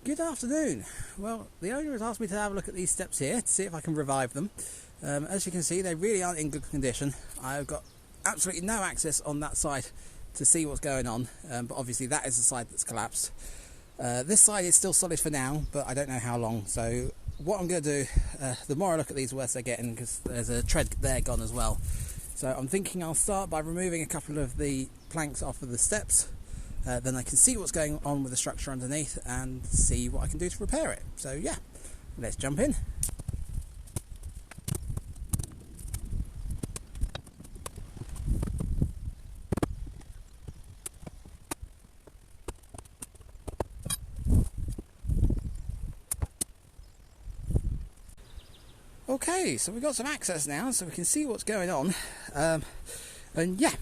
Good afternoon. Well, the owner has asked me to have a look at these steps here to see if I can revive them. As you can see, they really aren't in good condition. I've got absolutely no access on that side to see what's going on, but obviously that is the side that's collapsed. This side is still solid for now, but I don't know how long. So what I'm going to do, the more I look at these, the worse they're getting, because there's a tread there gone as well. So I'm thinking I'll start by removing a couple of the planks off of the steps. Then I can see what's going on with the structure underneath and see what I can do to repair it. So yeah, let's jump in. Okay, so we've got some access now, so we can see what's going on. And yeah,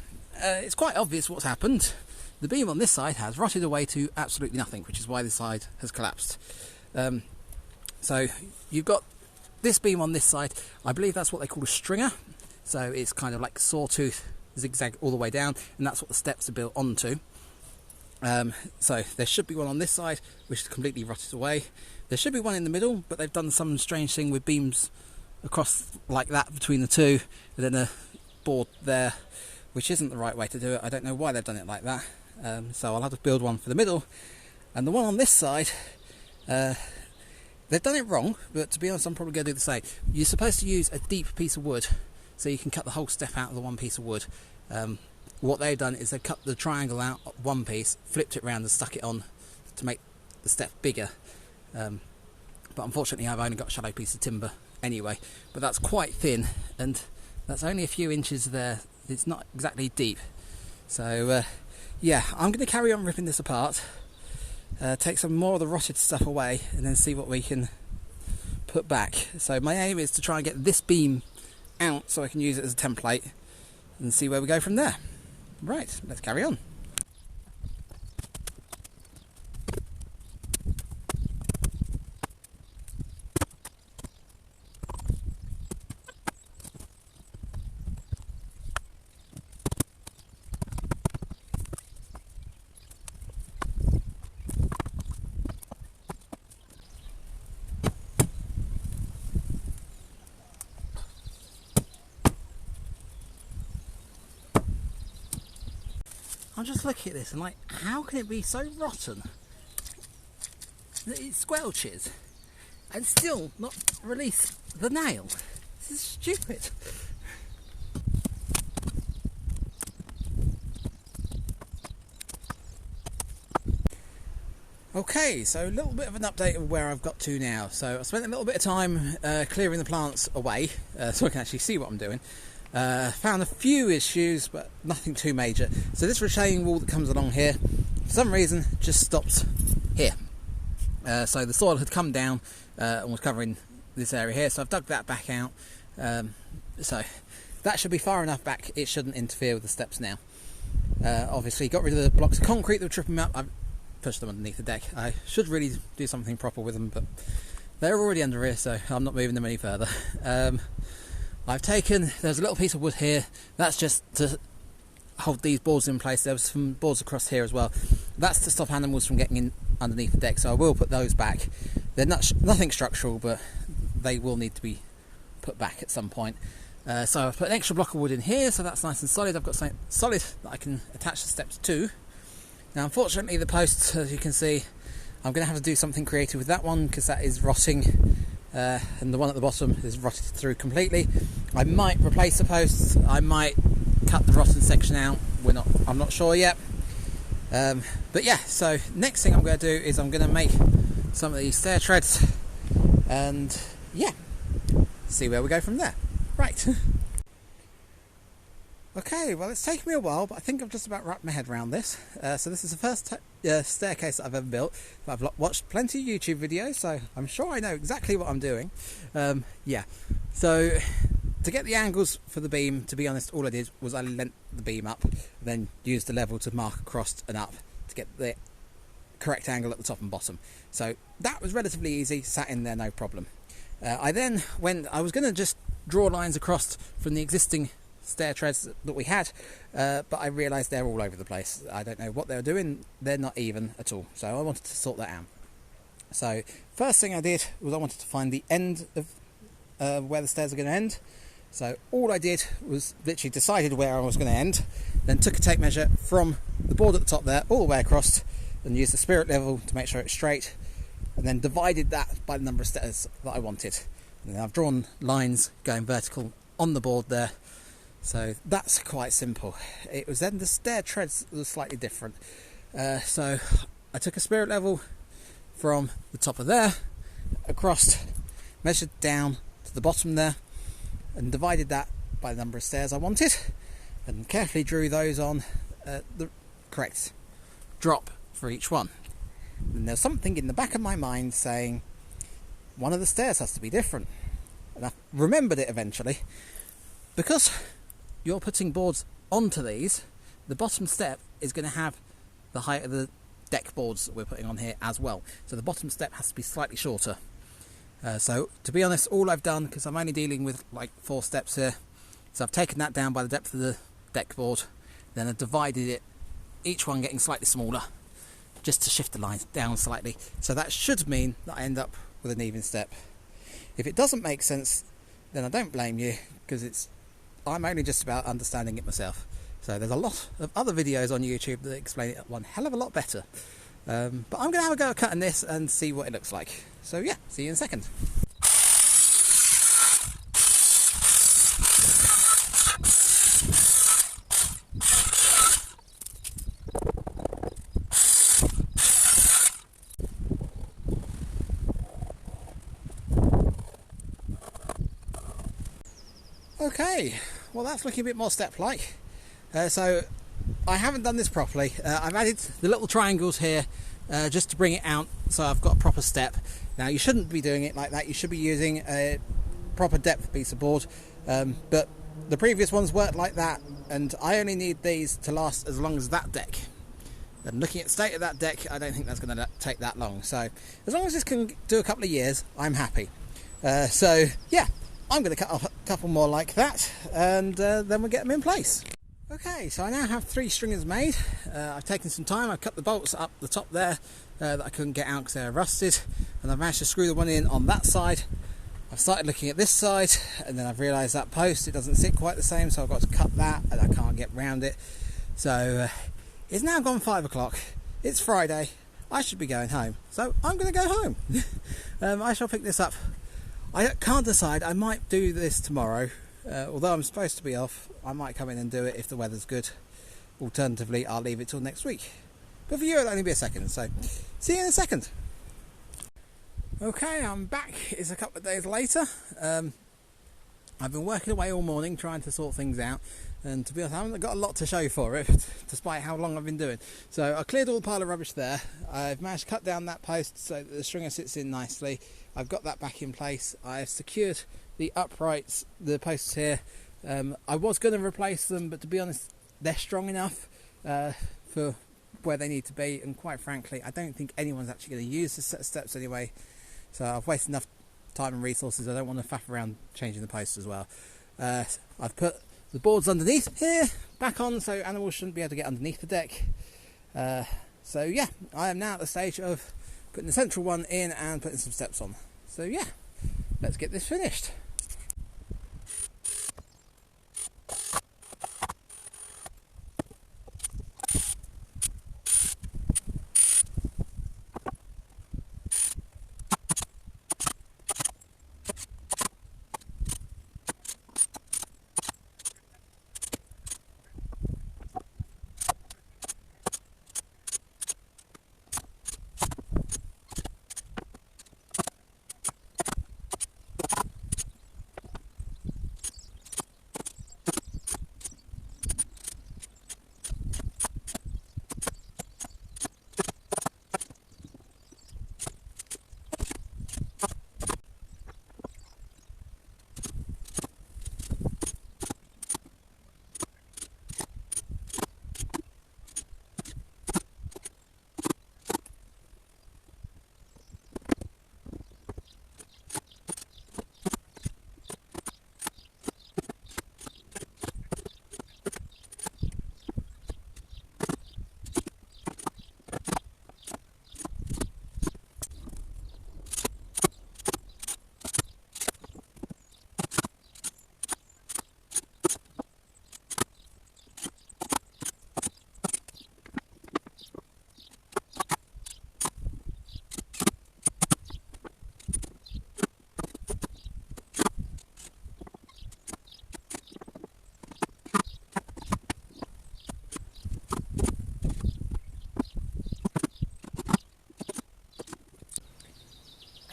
it's quite obvious what's happened. The beam on this side has rotted away to absolutely nothing, which is why this side has collapsed. So you've got this beam on this side. I believe that's what they call a stringer. So it's kind of like sawtooth, zigzag all the way down, and that's what the steps are built onto. So there should be one on this side, which is completely rotted away. There should be one in the middle, but they've done some strange thing with beams across like that between the two, and then a board there, which isn't the right way to do it. I don't know why they've done it like that. So I'll have to build one for the middle, and the one on this side, they've done it wrong, but to be honest I'm probably going to do the same. You're supposed to use a deep piece of wood so you can cut the whole step out of the one piece of wood. What they've done is they've cut the triangle out one piece, flipped it around and stuck it on to make the step bigger, but unfortunately I've only got a shallow piece of timber anyway, but that's quite thin and that's only a few inches there. It's not exactly deep. So yeah, I'm going to carry on ripping this apart, take some more of the rotted stuff away, and then see what we can put back. So my aim is to try and get this beam out so I can use it as a template and see where we go from there. Right, let's carry on. I'm just looking at this and like, how can it be so rotten that it squelches and still not release the nail? This is stupid. Okay, so a little bit of an update of where I've got to now. So I spent a little bit of time clearing the plants away so I can actually see what I'm doing. Found a few issues, but nothing too major. So this retaining wall that comes along here, for some reason, just stops here. So the soil had come down and was covering this area here, so I've dug that back out. So that should be far enough back, it shouldn't interfere with the steps now. Obviously got rid of the blocks of concrete that were tripping me up. I've pushed them underneath the deck. I should really do something proper with them, but they're already under here, so I'm not moving them any further. I've taken, there's a little piece of wood here, that's just to hold these boards in place. There was some boards across here as well. That's to stop animals from getting in underneath the deck, so I will put those back. They're nothing structural, but they will need to be put back at some point. So I've put an extra block of wood in here, so that's nice and solid. I've got something solid that I can attach the steps to. Now unfortunately the posts, as you can see, I'm going to have to do something creative with that one because that is rotting. And the one at the bottom is rotted through completely. I might replace the posts, I might cut the rotten section out, I'm not sure yet. But yeah, so next thing I'm going to do is I'm going to make some of these stair treads and yeah, see where we go from there. Right. Okay, well it's taken me a while, but I think I've just about wrapped my head around this. So this is the first staircase that I've ever built. I've watched plenty of YouTube videos, so I'm sure I know exactly what I'm doing. Yeah, so to get the angles for the beam, to be honest, all I did was I leant the beam up, then used the level to mark across and up to get the correct angle at the top and bottom. So that was relatively easy, sat in there no problem. I was going to just draw lines across from the existing stair treads that we had, but I realised they're all over the place. I don't know what they're doing, they're not even at all, so I wanted to sort that out. So first thing I did was I wanted to find the end of where the stairs are going to end. So all I did was literally decided where I was going to end, then took a tape measure from the board at the top there all the way across, and used the spirit level to make sure it's straight, and then divided that by the number of stairs that I wanted. And then I've drawn lines going vertical on the board there. So that's quite simple. It was then the stair treads was slightly different. So I took a spirit level from the top of there across, measured down to the bottom there, and divided that by the number of stairs I wanted, and carefully drew those on the correct drop for each one. And there's something in the back of my mind saying one of the stairs has to be different, and I remembered it eventually. Because you're putting boards onto these, the bottom step is going to have the height of the deck boards that we're putting on here as well, so the bottom step has to be slightly shorter. So to be honest, all I've done, because I'm only dealing with like 4 steps here, so I've taken that down by the depth of the deck board, then I've divided it, each one getting slightly smaller, just to shift the lines down slightly. So that should mean that I end up with an even step. If it doesn't make sense, then I don't blame you, because I'm only just about understanding it myself. So there's a lot of other videos on YouTube that explain it one hell of a lot better. But I'm going to have a go at cutting this and see what it looks like. So yeah, see you in a second. Okay, well that's looking a bit more step-like. So I haven't done this properly. I've added the little triangles here just to bring it out so I've got a proper step. Now you shouldn't be doing it like that, you should be using a proper depth piece of board, but the previous ones worked like that, and I only need these to last as long as that deck. And looking at the state of that deck, I don't think that's going to take that long. So as long as this can do a couple of years, I'm happy. So yeah, I'm going to cut off a couple more like that, and then we'll get them in place. Okay, so I now have 3 stringers made. I've taken some time, I've cut the bolts up the top there that I couldn't get out because they were rusted, and I've managed to screw the one in on that side. I've started looking at this side, and then I've realised that post, it doesn't sit quite the same, so I've got to cut that, and I can't get round it. So it's now gone 5 o'clock, it's Friday, I should be going home, so I'm going to go home. I shall pick this up. I can't decide, I might do this tomorrow. Although I'm supposed to be off, I might come in and do it if the weather's good. Alternatively, I'll leave it till next week. But for you, it'll only be a second, so see you in a second. Okay, I'm back. It's a couple of days later. I've been working away all morning trying to sort things out, and to be honest, I haven't got a lot to show for it, despite how long I've been doing. So I cleared all the pile of rubbish there. I've managed to cut down that post so that the stringer sits in nicely. I've got that back in place. I've secured the uprights, the posts here. I was going to replace them, but to be honest, they're strong enough for where they need to be, and quite frankly, I don't think anyone's actually going to use this set of steps anyway, so I've wasted enough time and resources. I don't want to faff around changing the posts as well. I've put the boards underneath here back on, so animals shouldn't be able to get underneath the deck. So yeah, I am now at the stage of putting the central one in and putting some steps on. So yeah, let's get this finished.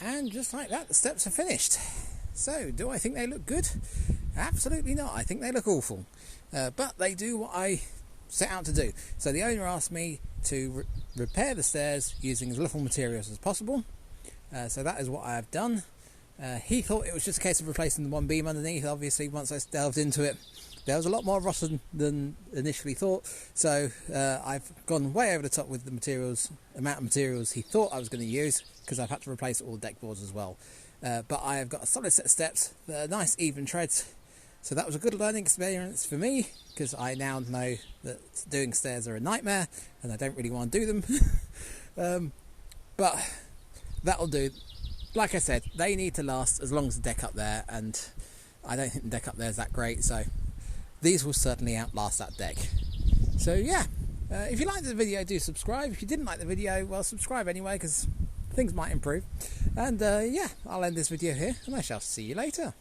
And just like that, the steps are finished. So, do I think they look good? Absolutely not. I think they look awful. But they do what I set out to do. So the owner asked me to repair the stairs using as little materials as possible. So that is what I have done. He thought it was just a case of replacing the one beam underneath. Obviously, once I delved into it, there was a lot more rotten than initially thought. So I've gone way over the top with the amount of materials he thought I was going to use, because I've had to replace all the deck boards as well. But I have got a solid set of steps, nice even treads. So that was a good learning experience for me, because I now know that doing stairs are a nightmare and I don't really want to do them. But that'll do. Like I said, they need to last as long as the deck up there, and I don't think the deck up there is that great, so these will certainly outlast that deck. So yeah, if you liked the video, do subscribe. If you didn't like the video, well, subscribe anyway, because things might improve. And yeah, I'll end this video here, and I shall see you later.